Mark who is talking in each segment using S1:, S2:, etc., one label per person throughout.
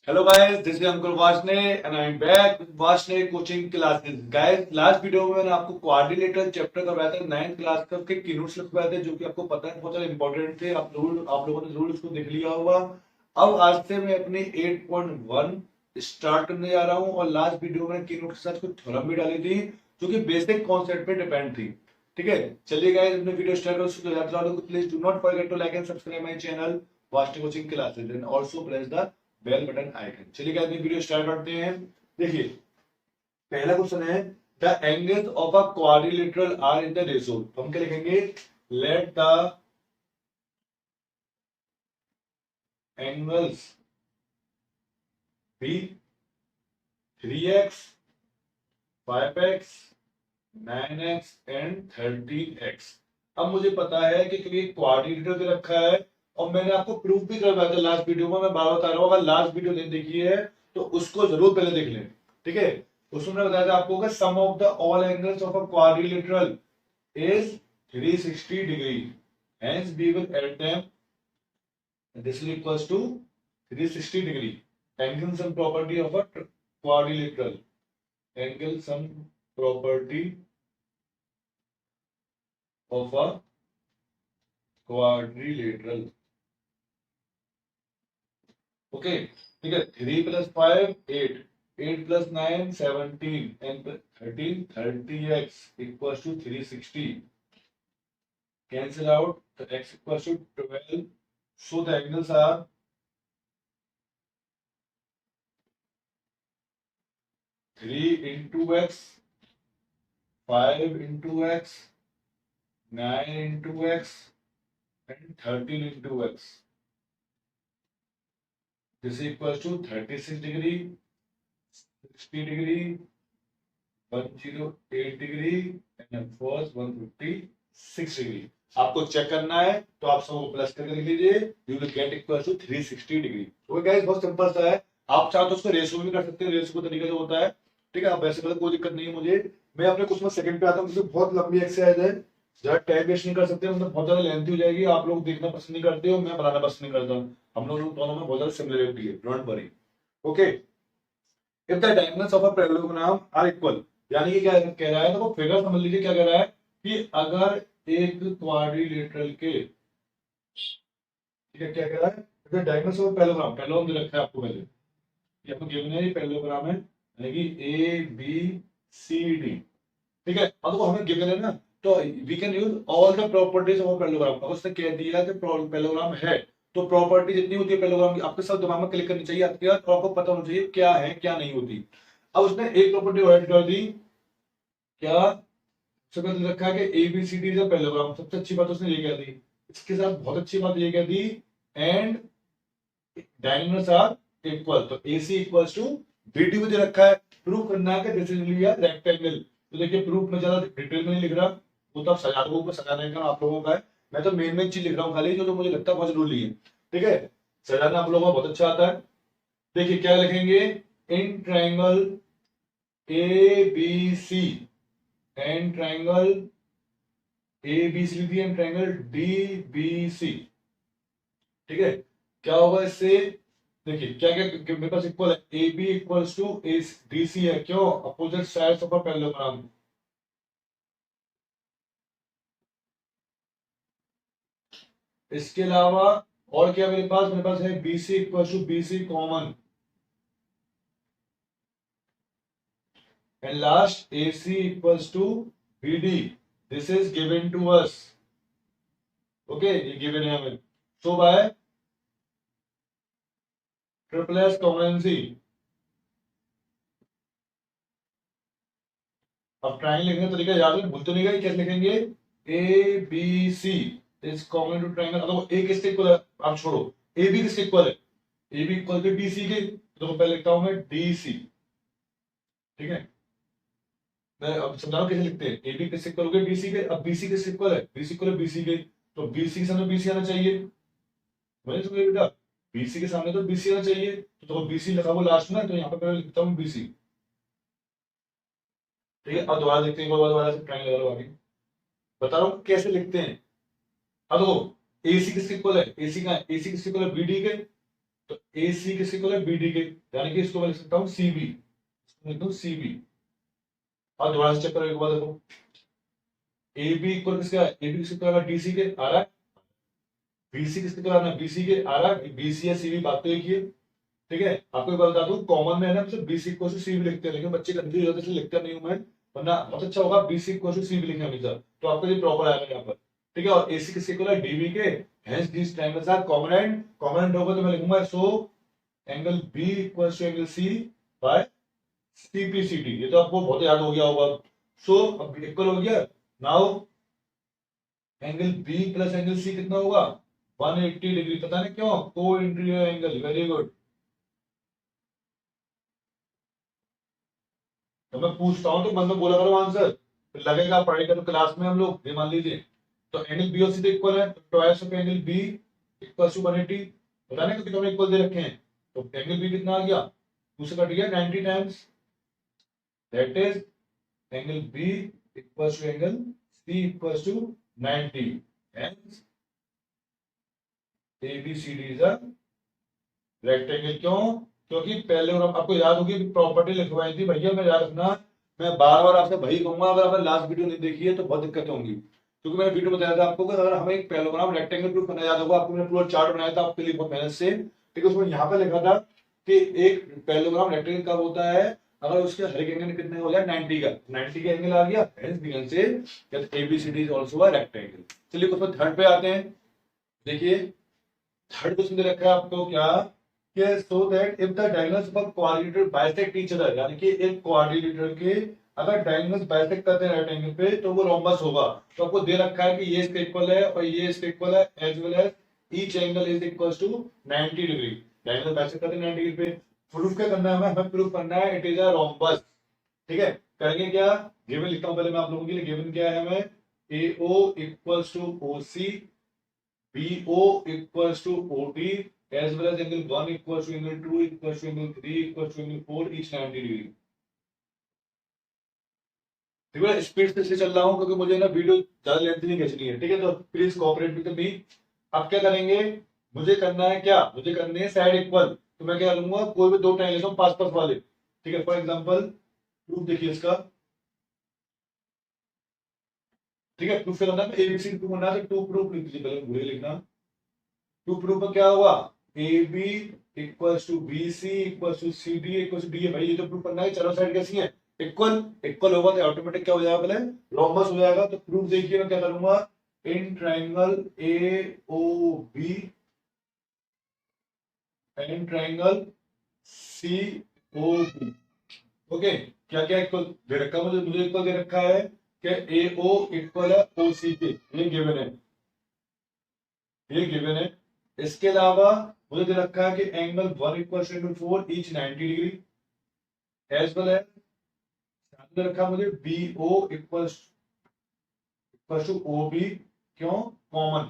S1: Hello guys, this is Ankur Varshney and I'm back with Varshney coaching classes. Guys, last video में मैंने आपको quadrilateral chapter करवाया था 9th class का के कीनोट्स लिखवाए थे जो कि आपको पता है बहुत ज्यादा इंपॉर्टेंट थे। आप लोगों ने जरूर इसको देख लिया होगा। अब आज से मैं अपनी 8.1 स्टार्ट करने जा रहा हूँ और लास्ट वीडियो में कीनोट के साथ कुछ थ्योरम भी डाली थी जो कि बेसिक कॉन्सेप्ट पे डिपेंड थी। ठीक है, चलिए गाइस अपने वीडियो स्टार्ट करो। Please do not forget to like and subscribe my channel Varshik coaching classes and also press the bell button icon. चलिए गाइस वीडियो स्टार्ट करते हैं। देखिए पहला क्वेश्चन है the angles of a quadrilateral are in the ratio. तो हम क्या लिखेंगे, let the angles be 3x 5x 9x and 13x। अब मुझे पता है कि क्योंकि क्वाड्रिलेटरल दे रखा है और मैंने आपको प्रूफ भी करवाया था लास्ट वीडियो में। मैं बार बता रहा हूँ, अगर लास्ट वीडियो नहीं देखी है तो उसको जरूर पहले देख लें। ठीक है, उसमें मैंने बताया था आपको कि sum of the all angles of a quadrilateral is 360 degree, hence we will add them, this is equals to 360 degree. Angle sum property of a quadrilateral, angle sum property of a quadrilateral. Okay, ठीक है, 3 + 5 8, 8 + 9 17 and 13 30x equals to 360। cancel out the x equals to 12, so the angles are 3 into x, 5 into x, 9 into x and 13 into x. This is equals to 36 degree, 60 degree, 108 degree and of course 156 degree। आपको check करना है तो आप सबको plus करके लिख लीजिए, you will get equal to 360 degree. तो गाइस बहुत सिंपल सा है, आप चाहो तो उसको रेशियो भी कर सकते हैं, रेशियो का तरीका जो होता है। ठीक है, आप वैसे करें कोई दिक्कत नहीं है मुझे। मैं अपने कुछ में सेकंड पे आता हूँ क्योंकि बहुत लंबी एक्सरसाइज है, ज्यादा टाइम वेस्ट नहीं कर सकते, मतलब बहुत ज्यादा लेंथी हो जाएगी। आप लोग देखना पसंद नहीं करते हो, मैं बनाना पसंद नहीं करता। हम लोग दोनों में बहुत ज्यादा सिमिलरिटी है, don't worry. Okay, if the dimensions of a parallelogram are equal, यानी कि क्या कह रहा है, तो वो फिगर समझ लीजिए क्या कह रहा है कि अगर एक क्वाड्रिलेटरल के, ठीक है, क्या कह रहा है, the dimensions of parallelogram, parallelogram दे रखा है आपको पहले, ये आपको गिवन है, ये पैरेललोग्राम है यानी कि ए बी सी डी। ठीक है, अब तो हमें गिवन है ना, तो we can use all the properties of parallelogram. अब उसने कह दिया कि पैरेललोग्राम है तो प्रॉपर्टी जितनी होती है पैरेललोग्राम की आपके सब दिमाग में क्लिक करनी चाहिए आपके, और आपको पता होना चाहिए क्या है क्या नहीं होती। अब उसने एक प्रॉपर्टी ऐड कर दी, क्या सबसे पहले रखा है कि एबीसीडी इज अ पैरेललोग्राम। सबसे अच्छी बात उसने ये कह दी, इसके साथ बहुत अच्छी बात ये कह दी, एंड डायगोनल्स आर इक्वल, तो AC इक्वल्स टू BD भी दे रखा है। प्रूव करना है कि this is really a rectangle. तो देखिए प्रूफ में ज्यादा डिटेल में नहीं लिख रहा, वो तो आप सजा लोगों को सजाने का आप लोगों का है। मैं तो मेन मेन चीज लिख रहा हूँ खाली, जो जो मुझे लगता है बहुत जरूरी है। ठीक है, सजाना आप लोगों को बहुत अच्छा आता है। देखिए क्या लिखेंगे, in triangle ABC and triangle ABC लिख दिया, एंड ट्रायंगल DBC। ठीक है, क्या होगा इससे, देखिए क्या क्या मेरे पास इक्वल है, A B equals to A D C है, क्यों, opposite sides of a parallelogram. इसके अलावा और क्या मेरे पास है B C equals to B C common, and last A C equals to B D, this is given to us. Okay, ये गिवन है हमें, so by triple S congruency. अब ट्रायंगल लिखने का तरीका याद है, भूलते नहीं गए, कैसे लिखेंगे, A B C is common to triangle. अब ए किसके इक्वल है, आप छोड़ो, ए बी किसके इक्वल है, A B equal to D C के, तो पहले लिखता हूं मैं डी सी। ठीक है, मैं अब समझा रहा हूं कैसे लिखते हैं, ए बी किसके इक्वल हो गए डी सी के। अब बी सी किसके इक्वल है, बी सी इक्वल है बी सी के, तो बी सी के सामने बी सी आना चाहिए। वही समझे बेटा, बी सी के सामने तो बी सी आना चाहिए, तो बी सी लिखा हुआ लास्ट में, तो यहाँ पे पहले लिखता हूँ बी सी। ठीक है, अब दोबारा देखते हैं, दोबारा से ट्रायंगल लगा लो आगे, बता रहा हूँ कैसे लिखते हैं। अब देखो, एसी किसके इक्वल है, एसी का एसी किसके इक्वल है, बीडी के, तो ए सी किसके इक्वल है, बी डी के, यानी कि इसको मैं लिख सकता हूँ सी बी, लिख दूँ सी बी। और दोबारा से चेक करो एक बार, देखो ए बी इक्वल किसका है, ए बी किसके इक्वल है, डी सी के आ रहा है, बी सी किसके इक्वल है, बी सी के आ रहा है, बी सी या सी बी बात तो एक ही है। ठीक है, आपको एक बात बता दूं, कॉमन में है ना मतलब B C equal to C B लिखते हैं, लेकिन बच्चे कंफ्यूज होते हैं इसलिए लिखता नहीं हूं मैं, वरना बहुत अच्छा होगा B C equal to C B लिखना हमेशा, तो आपको ये प्रॉपर आएगा यहाँ पर। ठीक है, और ए सी किसके इक्वल है, डी बी के, hence this triangles are common and common and होगा तो मैं लिखूंगा so angle B equal to angle C by C P C D, ये तो आपको बहुत याद हो गया होगा। सो अब इक्वल हो गया, now angle B plus angle C कितना होगा, 180 डिग्री, पता नहीं क्यों, को इंटीरियर एंगल, वेरी गुड। तो मैं पूछता हूँ तो मन में बोला करो आंसर, फिर लगेगा पढ़ाई करो क्लास में हम लोग, ये मान लीजिए। तो एंगल बी और सी तो इक्वल है, तो twice of angle B equal to 180, पता नहीं क्योंकि दोनों इक्वल दे रखे हैं, तो एंगल बी कितना आ गया, 2 से कट गया 90 times, that is angle B equal to angle C equal to 90, hence ABCD is a rectangle. क्यों, क्योंकि पहले और आपको याद होगी प्रॉपर्टी लिखवाई थी भैया, मैं याद रखना, मैं बार बार आपसे भाई कहूंगा, अगर आपने लास्ट वीडियो नहीं देखी है तो बहुत दिक्कत होंगी, क्योंकि मैंने वीडियो बताया था आपको कि अगर हमें एक पैराग्राफ रेक्टेंगल प्रूफ करना, याद होगा आपको, मैंने पूरा चार्ट बनाया था आपके लिए बहुत मेहनत से। ठीक है, उसमें यहाँ पे लिखा था कि एक पैराग्राफ रेक्टेंगल कब होता है, अगर उसके हर एक एंगल कितने हो जाए 90 का, 90 का एंगल आ गया, hence the answer ABCD is also a rectangle. चलिए क्वेश्चन थर्ड पे आते हैं। देखिए थर्ड क्वेश्चन दे रखा है आपको क्या, कि so that if the diagonals of a quadrilateral bisect each other, यानी कि एक क्वाड्रिलेटरल के अगर डायगोनल्स बाइसेक्ट करते हैं राइट एंगल पे तो वो रोम्बस होगा। तो आपको दे रखा है कि ये इसके इक्वल है और ये इसके इक्वल है, as well as each angle is equal to 90 degree, diagonal bisect करते हैं 90 डिग्री पे। प्रूफ क्या करना है हमें प्रूफ करना है इट इज अ रोम्बस। ठीक है, करेंगे क्या, गिवन लिखता हूं पहले मैं आप लोगों के लिए, गिवन क्या है हमें, AO equals to OC, BO equals to OD, as well as angle 1 equals to angle 2 equals to angle 3 equals to angle 4, each 90 degree. ठीक है, स्पीड से चल रहा हूं क्योंकि मुझे ना वीडियो ज्यादा लेंथ नहीं खींचनी है। ठीक है, तो प्लीज कोऑपरेट विद मी। अब क्या करेंगे, मुझे करना है क्या, मुझे करने है साइड इक्वल, तो मैं क्या करूंगा, कोई भी दो टाइम लेता हूं पास पास वाले। ठीक है, फॉर एग्जांपल प्रूफ देखिए इसका। ठीक है, प्रूफ करना है एबीसी प्रूफ करना है, तो टू प्रूफ लिख दीजिए, पहले भूले लिखना। टू प्रूफ में क्या होगा, A B equals to B C equals to C D equals to D है। भाई ये तो प्रूफ करना है, चारों साइड कैसी है, इक्वल, इक्वल होगा तो ऑटोमेटिक क्या हो जाएगा, पहले रोम्बस हो जाएगा। तो प्रूफ देखिए मैं क्या करूंगा, in triangle A O B and triangle C O B, okay, क्या क्या इक्वल दे रखा है मुझे, मुझे इक्वल दे रखा है कि ए ओ इक्वल है ओ सी के, ये गिवन है, ये गिवन है। इसके अलावा मुझे दे रखा है कि angle 1 equal to angle 4 each 90 degree, as well as दे रखा मुझे B O equal to O B, क्यों, common,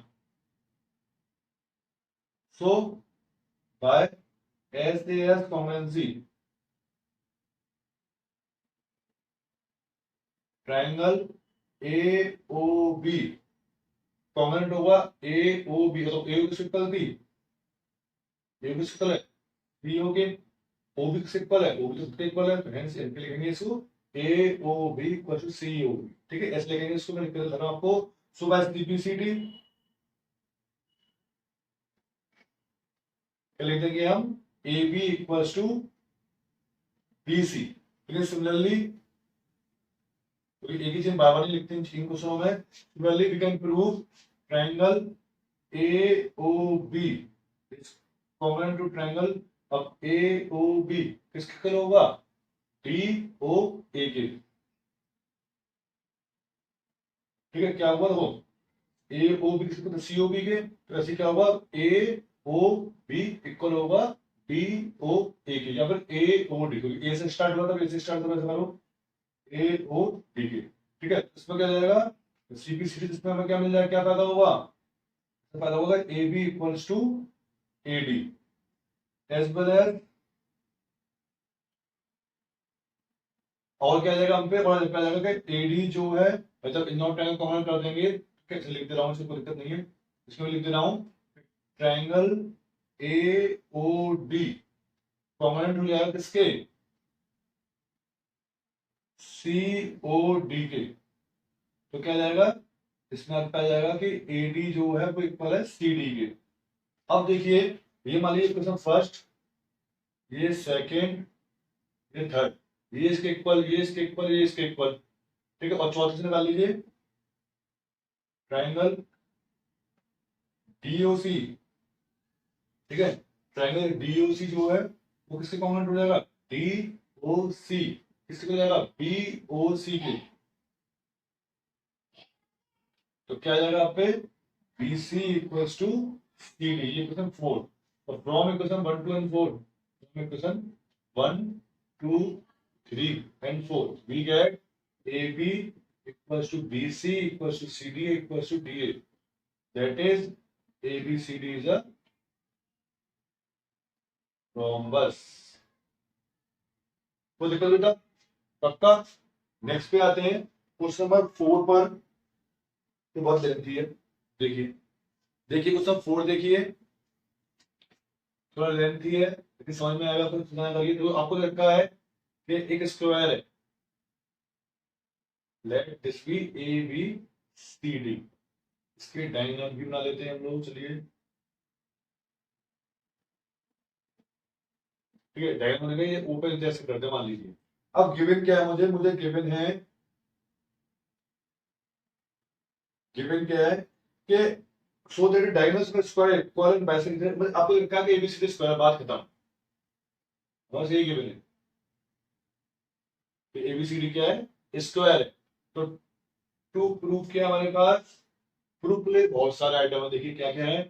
S1: so by S A S common C triangle A O B, common होगा ए ओ बी, तो ए किस equal थी, ए किस equal है, बी ओ के, ओ भी किस इक्वल है, ओ भी तो इक्वल है, तो हेंस इनके लिखेंगे इसको A O B equal to C O B. ठीक है, ऐसे लिखेंगे इसको, मैं लिख के दिखा आपको, सो बाय सीपीसीटी क्या लिख देंगे हम, A B equal to B C. ठीक है, सिमिलरली एक ही चीज बार बार नहीं लिखते हैं इन क्वेश्चनों में, similarly we can prove triangle A O B is common to triangle अब ए ओ बी किसके इक्वल होगा, डी ओ ए के। ठीक है, क्या हुआ, देखो ए ओ बी किसके, सी ओ बी के, तो ऐसे क्या होगा, ए ओ बी इक्वल होगा डी ओ ए के, या फिर ए ओ डी, क्योंकि ए से स्टार्ट हुआ था, ए से स्टार्ट होगा, ऐसे करो ए ओ डी के। ठीक है, इसमें क्या जाएगा, सी बी सी डी, इसमें हमें क्या मिल जाएगा, क्या पैदा होगा, पैदा होगा A B equals to A D, as well as, और क्या जाएगा हम पे, और क्या जाएगा कि एडी जो है, मतलब इन ट्रायंगल कॉमन कर देंगे, कैसे लिख दे रहा हूँ, इसमें कोई दिक्कत नहीं है, इसमें लिख दे रहा हूँ triangle A O D component हो जाएगा किसके, सी ओ डी के। तो क्या जाएगा, इसमें आपका आ जाएगा कि ए डी जो है वो इक्वल है सी डी के। अब देखिए, ये मान लीजिए क्वेश्चन फर्स्ट, ये सेकेंड, ये थर्ड, ये इसके इक्वल, ये इसके इक्वल, ये इसके इक्वल, ठीक है। और चौथे से निकाल लीजिए ट्राइंगल डीओसी, ठीक है। ट्राइंगल डीओसी जो है वो किसके कॉम्पोनेंट हो जाएगा, डीओसी किसके हो जाएगा, बीओसी के। तो क्या आ जाएगा आप पे, BC इक्वल्स टू CD, ये क्वेश्चन 4। और from equation 1 2 and 4, from equation 1 2 3 and 4 we get AB equals to BC equals to CD equals to DA, that is ABCD is a rhombus। तो देखो बेटा पक्का। नेक्स्ट पे आते हैं क्वेश्चन नंबर 4 पर, तो बहुत लेंथी है। देखिए देखिए क्वेश्चन 4 देखिए, थोड़ा लेंथी है लेकिन समझ में आएगा तो सुना करिए। तो आपको लगता है कि एक स्क्वायर है, let this be A B C D, इसके डायग्राम भी बना लेते हैं हम लोग, चलिए ठीक है। डायग्राम बनेगा, ये ओपन जैसे करते हैं मान लीजिए। अब गिवन क्या है, मुझे गिवन है, गिवन क्या है कि so that diagonal square equal and bisector, मतलब आपको लिखा है कि एबीसीडी स्क्वायर, बात खत्म, बस यही गिवन है कि एबीसीडी क्या है, स्क्वायर है। तो टू प्रूफ क्या है हमारे पास, प्रूफ के लिए बहुत सारे आइटम है। देखिए क्या क्या है।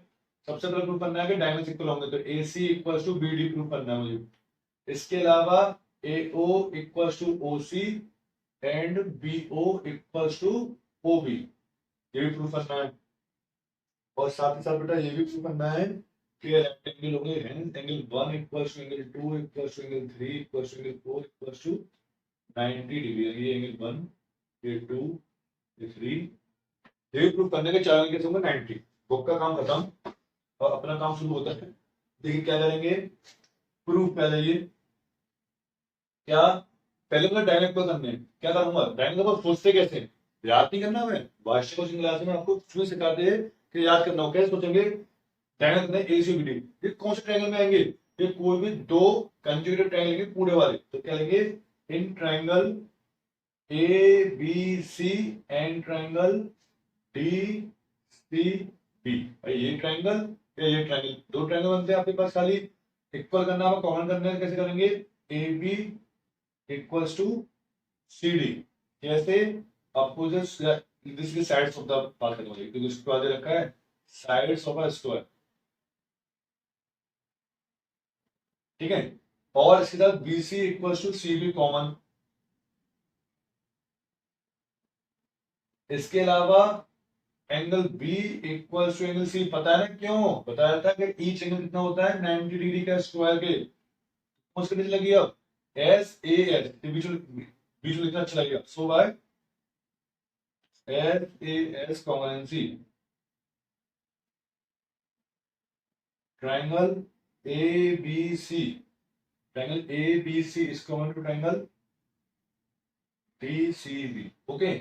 S1: सबसे पहले प्रूफ करना है कि डायगोनल इक्वल होंगे, तो A C equal to B D proof करना है मुझे। इसके अलावा A O equal to O C and B O equal to O B, ये भी प्रूफ करना है। और साथ ही साथ बेटा ये भी प्रूफ करना है कि लेफ्ट एंगल हो गए angle 1 equal to angle 2 equal to angle 3 equal to angle 4 equal to 90 degree. ये एंगल 1, ये 2, ये 3, ये भी प्रूफ करने के चार एंगल होंगे 90। बुक का काम खत्म और अपना काम शुरू होता है। देखिए क्या करेंगे, प्रूफ पहले ये क्या, पहले मैं डायनेमिक को करने क्या करूंगा, डायनेमिक को सोचते कैसे, याद नहीं करना हमें, भाष्य कोचिंग क्लास में आपको शुरू सिखा दे कि याद करना हो कैसे सोचेंगे। ट्रायंगल कितने, एसीबीडी, ये कौन से ट्रायंगल में आएंगे, ये कोई भी दो कंजुगेटेड ट्रायंगल लेंगे पूरे वाले, तो क्या लेंगे, in triangle A B C and triangle D C B. ये ट्रायंगल या ये ट्रायंगल, दो ट्रायंगल बनते हैं आपके पास, खाली इक्वल करना है, कॉमन करना है। कैसे करेंगे, A B equals to C D, कैसे, आपको जो this is sides of the बात करनी होगी, क्योंकि इसके बाद रखा है साइड्स ऑफ अ स्क्वायर, ठीक है। और इसके साथ B C equals to C B common. इसके अलावा angle B equals to angle C, पता है ना क्यों, बताया था कि ईच एंगल कितना होता है 90 डिग्री का स्क्वायर के। उसके नीचे लगी अब एस ए एस, बीच में लिखना अच्छा लगेगा, so by S A S common C, triangle A B C, triangle A B C is common to triangle D C B. Okay,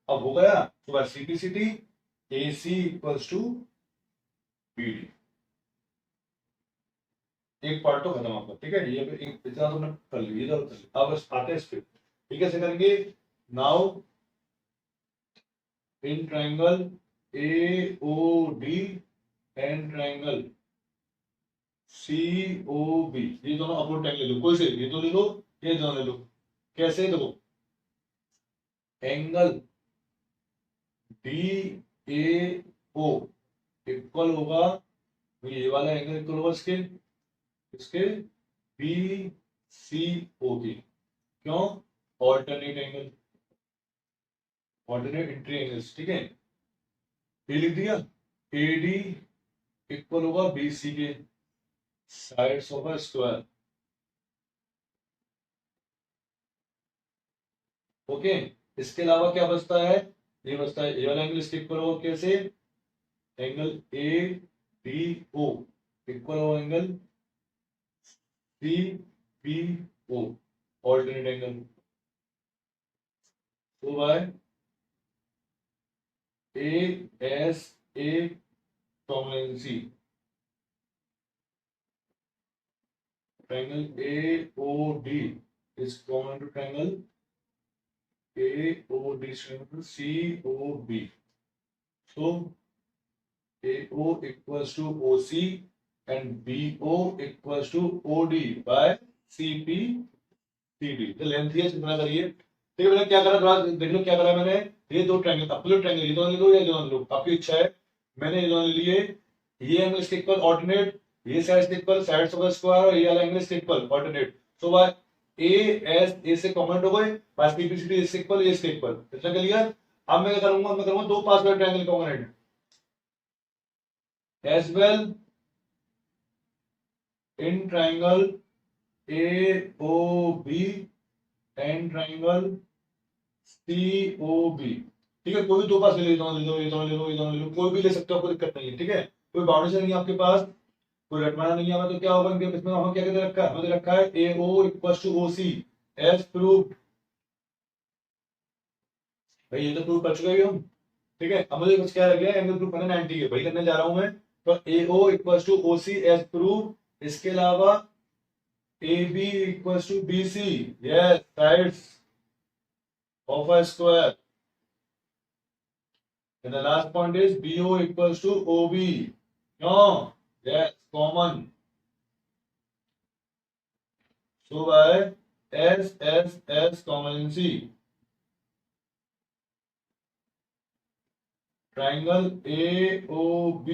S1: अब हो गया तो बस CPCT A C equals to B D, एक पार्ट तो खत्म आपका, ठीक है। ये एक इतना तो कर लिया, अब बस आते हैं इस पे, ठीक है। कैसे करेंगे, now in triangle A O D and triangle C O B, ये दोनों अपलोड टैग ले लो, कोई से ये तो ले लो, ये दोनों ले लो। कैसे, देखो angle D A O equal होगा, तो ये वाला एंगल इक्वल होगा इसके इसके बी सी ओ के, क्यों, alternate angle, alternate entry angles, ठीक है। ये लिख दिया, ए डी इक्वल होगा बी सी के sides of a square. Okay, इसके अलावा क्या बचता है, ये बचता है ये वाला एंगल इसके इक्वल होगा, कैसे, angle A D O equal हो angle C P O, alternate angle. तो by A S A common C, triangle AOD is common to triangle AOD is common to COB. So AO equals to OC and BO equals to OD by CPCD. तो length ही है, कितना करिए। ठीक है, मैंने क्या करा, थोड़ा देख लो क्या करा मैंने। ये दो ट्रायंगल, अपने ट्रायंगल, ये दोनों ले लो या ये दोनों ले लो, आपकी इच्छा है। मैंने ये दोनों ले लिए। ये एंगल इसके इक्वल ऑल्टरनेट, ये साइड इसके equal, sides of the square, और ये वाला एंगल इसके equal alternate. So by A S A से कॉमन हो गए, बाय सीपीसीडी इसके इक्वल, ये इसके इक्वल। इतना क्लियर। अब मैं क्या करूंगा, मैं करूंगा दो पास वाले triangle common as well in triangle AOB and triangle COB। ठीक है, कोई भी दो पास ले लो, ये दोनों ले लो, ये दोनों ले लो, ये दोनों ले लो, कोई भी ले सकते हो, कोई दिक्कत नहीं है। ठीक है, कोई बाउंड्री नहीं है आपके पास, कोई रटवाना नहीं है। तो क्या होगा, इसमें हमें क्या दे रखा है, हमें दे रखा है AO equals to OC as proof. भाई ये तो प्रूव कर चुके हैं हम। ठीक है, अब मुझे कुछ क्या रह गया, एंगल प्रूफ करना 90 है, वही करने जा रहा हूं मैं। तो AO equals to OC as proof. इसके अलावा AB equals to BC, yes, sides of a square. And the last point is BO equals to OB. No, yes, common. So by S common in C. Triangle AOB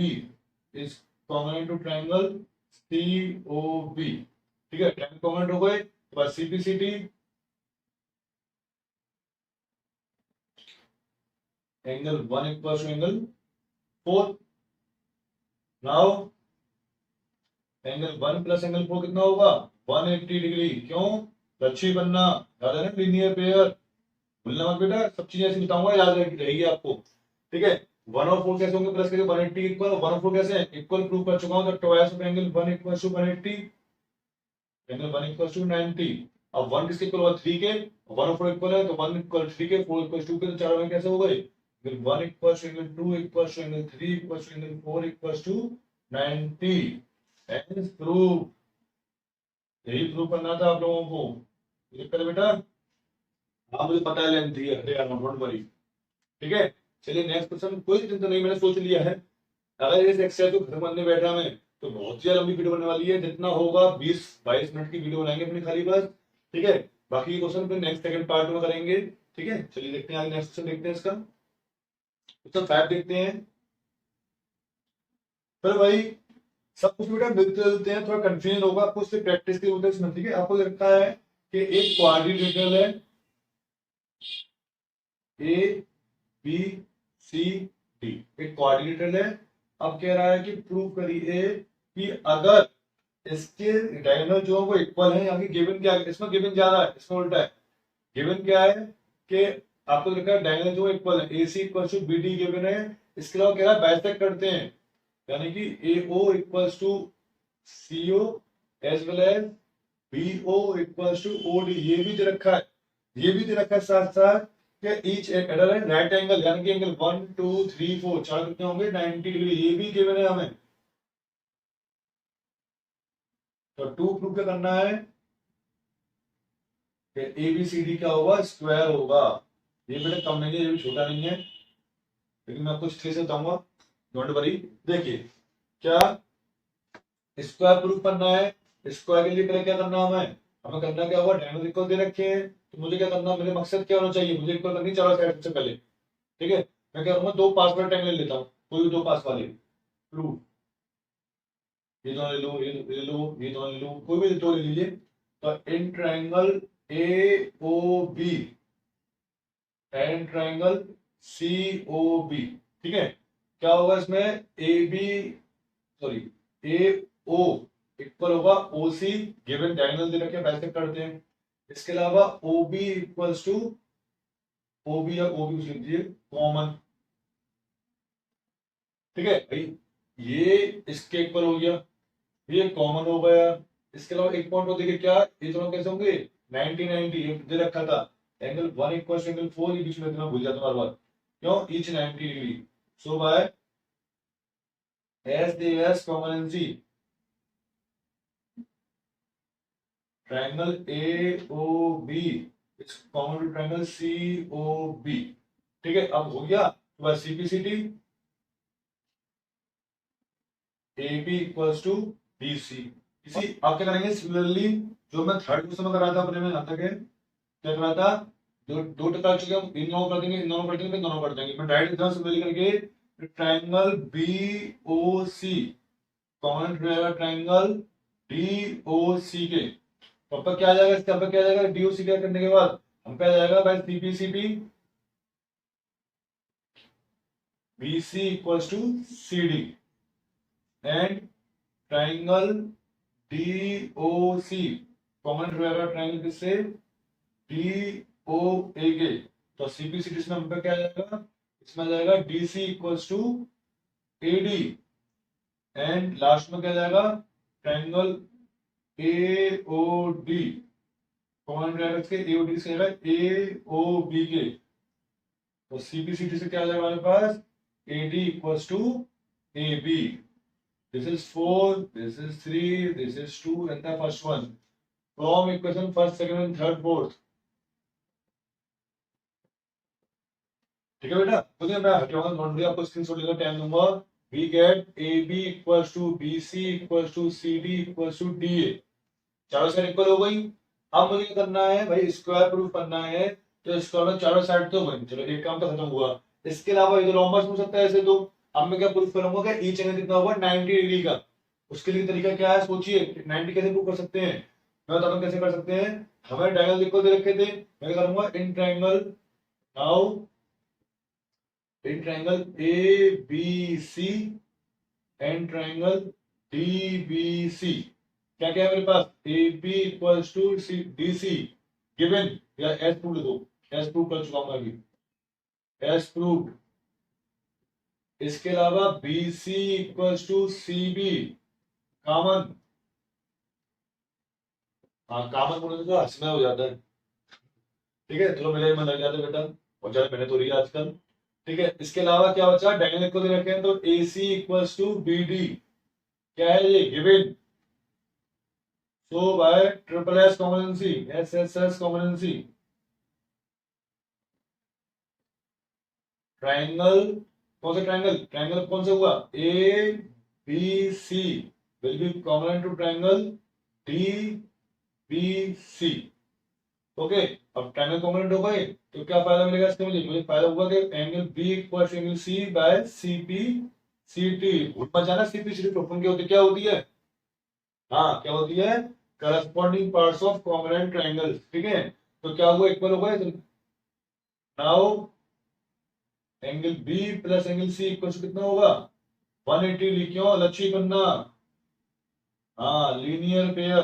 S1: is common into triangle COB. ठीक है, triangle common हो गए, तो बस CPCD angle 1 equals to angle 4। Now angle 1 plus angle 4 कितना होगा, 180 degree. क्यों, लच्छी बनना, याद है ना, लीनियर पेयर। भूलना मत बेटा, सब चीजें ऐसी बताऊंगा, याद रहेगी आपको। ठीक है, 1 और 4 कैसे होंगे, प्लस करके 180 इक्वल, 1 और 4 कैसे हैं, इक्वल प्रूव कर चुका हूं। तो twice of angle 1 equals to 180, angle 1 equals to 90। अब 1 किसके इक्वल हुआ, 3 के, 1 और 4 इक्वल है, तो 1 इक्वल 3 के, 4 इक्वल 2 के, तो चारों में कैसे हो गए, angle 1 equals to angle 2 equals to angle 3 equals to angle 4 equals to 90। And prove, यही प्रूव करना था आप लोगों को। दिक्कत है बेटा, हाँ मुझे पता है लेंथ ही है, डोंट वरी। ठीक है, चलिए नेक्स्ट क्वेश्चन। कोई चिंता नहीं, मैंने सोच लिया है। अगर इस एक्सरसाइज को खत्म करने बैठा मैं, तो बहुत ज्यादा लंबी वीडियो बनने वाली है। जितना होगा 20-22 मिनट की वीडियो बनाएंगे अपनी खाली बस। ठीक है, बाकी क्वेश्चन फिर नेक्स्ट सेकंड पार्ट में करेंगे। ठीक है, चलिए देखते हैं आगे नेक्स्ट क्वेश्चन, देखते हैं इसका क्वेश्चन 5 देखते हैं। फिर भाई सब कुछ बेटा मिलते जुलते हैं, थोड़ा कंफ्यूजन होगा आपको, उससे प्रैक्टिस की जरूरत है इसमें। ठीक है, आपको लगता है कि एक क्वाड्रिलेटरल है ABCD, एक क्वाड्रिलेटरल है। अब कह रहा है कि प्रूव करिए कि अगर इसके डायगोनल जो है वो इक्वल है, यानी गिवन क्या है, इसमें गिवन ज्यादा है, इसमें उल्टा है। गिवन क्या है कि आपको लिखा है डायगोनल जो इक्वल है, AC equal to BD given है। इसके अलावा कह रहा है बाइसेक्ट करते हैं, यानी कि AO equals to CO as well as BO equals to OD, ये भी दे रखा है। ये भी दे रखा है साथ साथ कि ईच एडल है राइट एंगल, यानी कि एंगल 1 2 3 4 चार कितने होंगे, 90 डिग्री, ये भी गिवन है हमें। तो टू प्रूव क्या करना है कि ABCD क्या होगा, स्क्वायर होगा। ये बेटा कम नहीं है, ये भी छोटा नहीं है, लेकिन मैं आपको स्ट्रेस से बताऊंगा, डोंट वरी। देखिए क्या स्क्वायर प्रूफ करना है, स्क्वायर के लिए पहले क्या करना है, हमें करना क्या होगा, डायगोनल इक्वल दे रखे हैं, तो मुझे क्या करना, मेरे मकसद क्या होना चाहिए, मुझे इक्वल करनी चारों साइड से पहले। ठीक है, मैं क्या करूंगा, दो पास वाले ट्रायंगल लेता हूँ, कोई भी दो पास वाले प्रूफ। ये दोनों ले लो, ये ले लो, ये दोनों ले लो, कोई भी दो ले लीजिए। तो इन triangle AOB and triangle COB, ठीक है, क्या होगा इसमें, AB सॉरी AO इक्वल होगा OC, गिवन डायगोनल दे रखे हैं, बाइसेक्ट करते हैं। इसके अलावा OB इक्वल्स टू OB या OB लिख दीजिए कॉमन। ठीक है भाई, ये इसके इक्वल हो गया, ये कॉमन हो गया। इसके अलावा एक पॉइंट को देखिए, क्या ये दोनों कैसे होंगे, 90 90 ये दे रखा था, एंगल 1 इक्वल एंगल 4, ये बीच में इतना भूल जाता हूं बार बार, क्यों, each 90 degree. So by S दे S common N C, triangle A O B it's common to triangle C O B. ठीक है, अब हो गया, तो बस CPCT A B equals to B C. इसी आप क्या करेंगे सिमिलरली, जो मैं थर्ड क्वेश्चन में कर रहा था अपने में, यहाँ तक है क्या कर रहा था, जो दो टका चुके हम इन दोनों कर देंगे, इन दोनों कर देंगे, दोनों कर देंगे, मैं डायरेक्ट एग्जाम सिमिलरली करके ट्रायंगल बी ओ सी कॉमन रहेगा ट्रायंगल डी ओ सी के, तो अब क्या आ जाएगा, इसका अब क्या आ जाएगा, डी ओ सी क्या करने के बाद हम क्या आ जाएगा by CPCT B C equals to C D and triangle DOC common रहेगा ट्रायंगल किससे, DOA के, तो सीपीसीटी इसमें हम पे क्या आ जाएगा, इसमें आ जाएगा DC equals to AD and last में क्या आ जाएगा, ट्रायंगल AOD कॉमन रहेगा इसके, AOD से आएगा AOB के, तो सीपीसीटी से क्या आ जाएगा हमारे पास, AD equals to AB। This is 4, this is 3, this is 2, and the first one. From equation first, second, and third, fourth. ठीक है बेटा, तो मैं हटाऊंगा नोट दिया, आपको स्क्रीनशॉट लेकर टाइम दूंगा। We get AB equals to BC equals to CD equals to DA। चारों साइड इक्वल हो गई। अब मुझे क्या करना है भाई, स्क्वायर प्रूफ करना है, तो स्क्वायर में चारों साइड तो बनी, चलो एक काम तो खत्म हुआ। इसके अलावा ये लॉम्बस हो सकता है ऐसे तो, अब मैं क्या प्रूफ करूंगा कि ईच एंगल कितना होगा 90 डिग्री का। उसके लिए तरीका क्या है सोचिए, 90 कैसे प्रूव कर सकते हैं, मैं बताता हूं कैसे कर सकते हैं। हमें ट्रायंगल इक्वल दे रखे थे, मैं क्या करूंगा, in triangle now in triangle A B C and triangle D B C, क्या क्या है मेरे पास, A B equals to C D C given, या एस प्रूव दो, एस प्रूव कर चुका हूं मैं अभी, एस प्रूव। इसके अलावा B C equals to C B common, हाँ कॉमन बोलने से तो हंसना हो जाता है, ठीक है, चलो मेरे में लग जाता है बेटा, और ज्यादा मेहनत हो रही है आजकल। ठीक है, इसके अलावा क्या बचा, डायगोनल को दे रखे हैं, तो A C equals to B D, क्या है ये given. So by triple S common S S S common triangle, कौन सा ट्राइंगल, ट्राइंगल कौन सा हुआ, A B C will be common to triangle D B C. Okay, अब triangle common हो गए, तो क्या फायदा मिलेगा इसका, मुझे फायदा होगा कि angle B equal to angle C by C P C T. भूल मत जाना, C P C T proportion क्या होती है, हाँ क्या होती है, corresponding parts of congruent triangle. ठीक है, तो क्या हुआ, इक्वल हो गए, तो now angle B plus angle C equal to कितना होगा, 180 लिखियो, लच्छी बनना, हाँ लीनियर पेयर।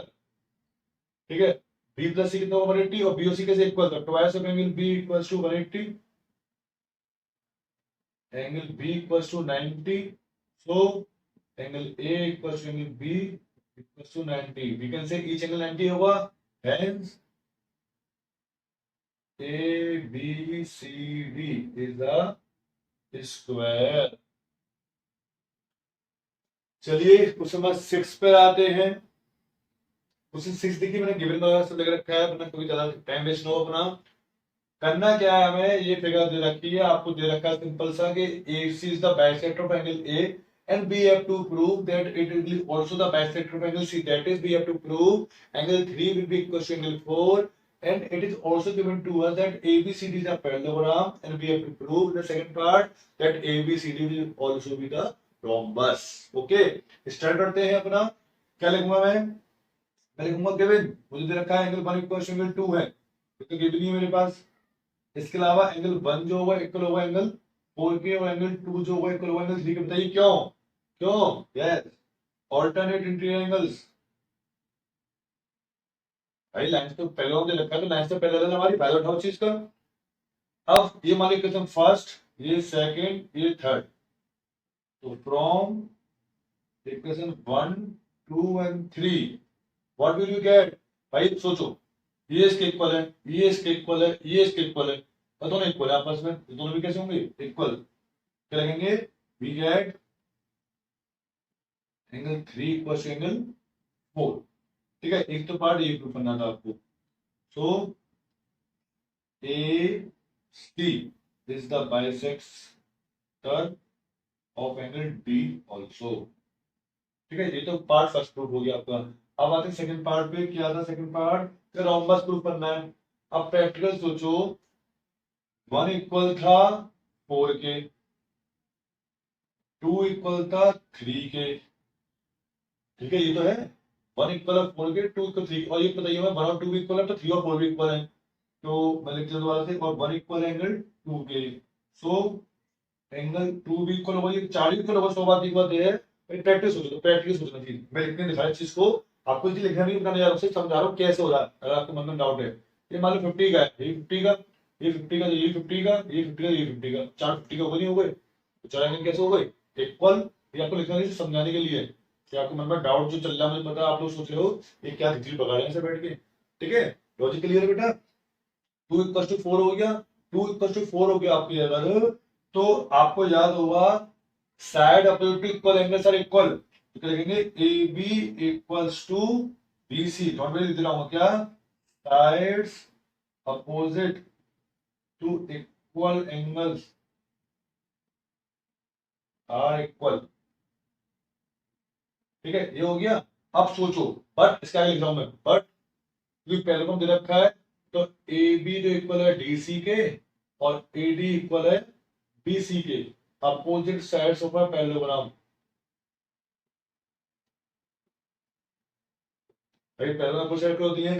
S1: ठीक है, बी प्लस सी कितना होगा 180, और बी और सी कैसे इक्वल, तो twice of angle B equals to 180, angle B equals to 90, so angle A equals to angle B equals to 90, we can say each angle 90 होगा, hence A B C D is the square. चलिए question number 6 पर आते हैं। Question 6 देखिए, मैंने given वगैरह सब लग रखा है, अपना कोई ज्यादा टाइम वेस्ट ना हो अपना। करना क्या है, हमें ये फिगर दे रखी है, आपको दे रखा है सिंपल सा कि AC is the bisector of angle A and we have to prove that it will be also the bisector of angle C, that is we have to prove angle 3 will be equal to angle 4, and it is also given to us that ABCD is a parallelogram, and we have to prove the second part that ABCD will also be the rhombus। Okay, start करते हैं अपना। क्या लिखूंगा मैं लिखूंगा given, मुझे दे रखा है एंगल 1 इक्वल टू एंगल 2 है, तो गिवन ही है मेरे पास। इसके अलावा एंगल 1 जो होगा इक्वल होगा एंगल 4 के, और एंगल 2 जो होगा इक्वल होगा एंगल 3 के। बताइए क्यों, क्यों, यस ऑल्टरनेट इंटीरियर एंगल्स। भाई लाइंस तो पहले हमने लिखा है, तो लाइंस तो पहले हमारी, फायदा उठाओ चीज का। अब ये मान लीजिए फर्स्ट, ये सेकंड, ये थर्ड, तो from equation 1 2 and 3, what will you get? भाई सोचो, ये इसके इक्वल है, ये इसके इक्वल है, ये इसके इक्वल है, तो दोनों इक्वल है आपस में, ये दोनों भी कैसे होंगे? इक्वल। क्या लगेंगे? We get angle 3 equal to angle 4। ठीक है, एक तो पार्ट ये प्रूफ करना था आपको। So A C is the bisector of angle D also. ठीक है, ये तो पार्ट फर्स्ट प्रूफ हो गया आपका। अब आते हैं सेकंड पार्ट पे। क्या था सेकंड पार्ट? रोम्बस प्रूफ करना है। अब प्रैक्टिकल सोचो, 1 इक्वल था 4 के, 2 इक्वल था 3 के। ठीक है, ये तो है 1 इक्वल है 4 के, 2 इक्वल 3, और ये बताइए हमें 1 और 2 भी इक्वल है तो 3 और 4 भी इक्वल है, तो मैं लिख देता दोबारा से, और 1 इक्वल एंगल 2 के। सो एंगल 2 भी इक्वल होगा, ये 4 भी इक्वल होगा। 100 बात एक बात ये है, प्रैक्टिस सोचो, तो प्रैक्टिस सोचना चाहिए। मैं लिखने दिखा इस चीज को, आपको इसे लिखना नहीं बताना यार, उससे समझा रहा हूँ कैसे हो रहा है। अगर आपको मन में डाउट है, ये मान लो 50 का है, ये 50 का, ये 50 का, ये 50 का, ये 50 का, ये 50 का, 4 50 का हो गए, नहीं हो गए? तो 4 एंगल कैसे हो गए? इक्वल। ये आपको लिखना नहीं, समझाने के लिए कि आपको मन में डाउट जो चल रहा है, मुझे पता है आप लोग सोच रहे हो ये क्या दिल पका रहे हैं ऐसे बैठ के। ठीक है, लॉजिक क्लियर है बेटा? 2 इक्वल टू 4 हो गया, 2 इक्वल टू 4 हो गया आपकी अगर, तो आपको याद होगा side opposite equal, angles are equal, तो क्या लिखेंगे? A B equals to B C. Not very लिख रहा हूं क्या? Sides opposite to equal angles are equal. ठीक है, ये हो गया। अब सोचो, बट इसका लिख रहा हूं मैं, बट क्योंकि पैरेलल दे रखा है, तो ए बी जो इक्वल है डी सी के, और ए डी इक्वल है बी सी के, opposite sides of a parallelogram. भाई पैरेलल अपोजिट साइड होती है।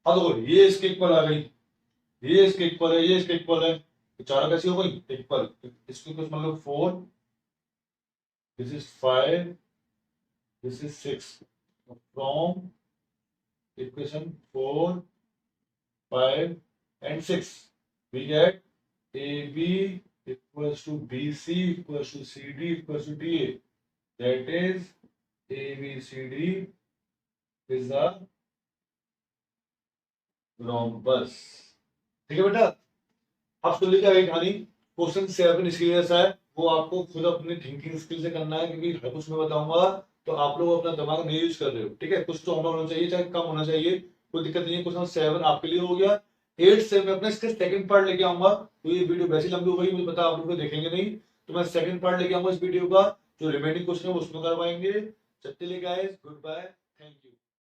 S1: अब देखो, ये इसके इक्वल आ गई, ये इसके इक्वल है, ये इसके इक्वल है, तो चारों कैसी हो गई? इक्वल। इसके कुछ मतलब 4, this is 5, this is 6, from equation 4, 5 and 6 we get AB equals to BC equals to CD equals to DA, that is ABCD is a rhombus। ठीक है बेटा, अब सुन लीजिए आगे कहानी। क्वेश्चन 7 इसकी जैसा है, वो आपको खुद अपनी थिंकिंग स्किल से करना है, क्योंकि हर कुछ मैं बताऊंगा तो आप लोग अपना दिमाग नहीं यूज कर रहे हो। ठीक है, कुछ तो होना चाहिए, चाहे कम होना चाहिए, कोई दिक्कत नहीं है। क्वेश्चन 7 आपके लिए हो गया। 8 से मैं अपने इसके सेकंड पार्ट लेके आऊंगा, तो ये वीडियो वैसी लंबी हो गई, मुझे पता आप लोग देखेंगे नहीं, तो मैं सेकंड पार्ट लेके आऊंगा इस वीडियो का, जो रिमेनिंग क्वेश्चन है वो उसमें करवाएंगे। चलते guys, good bye, thank you.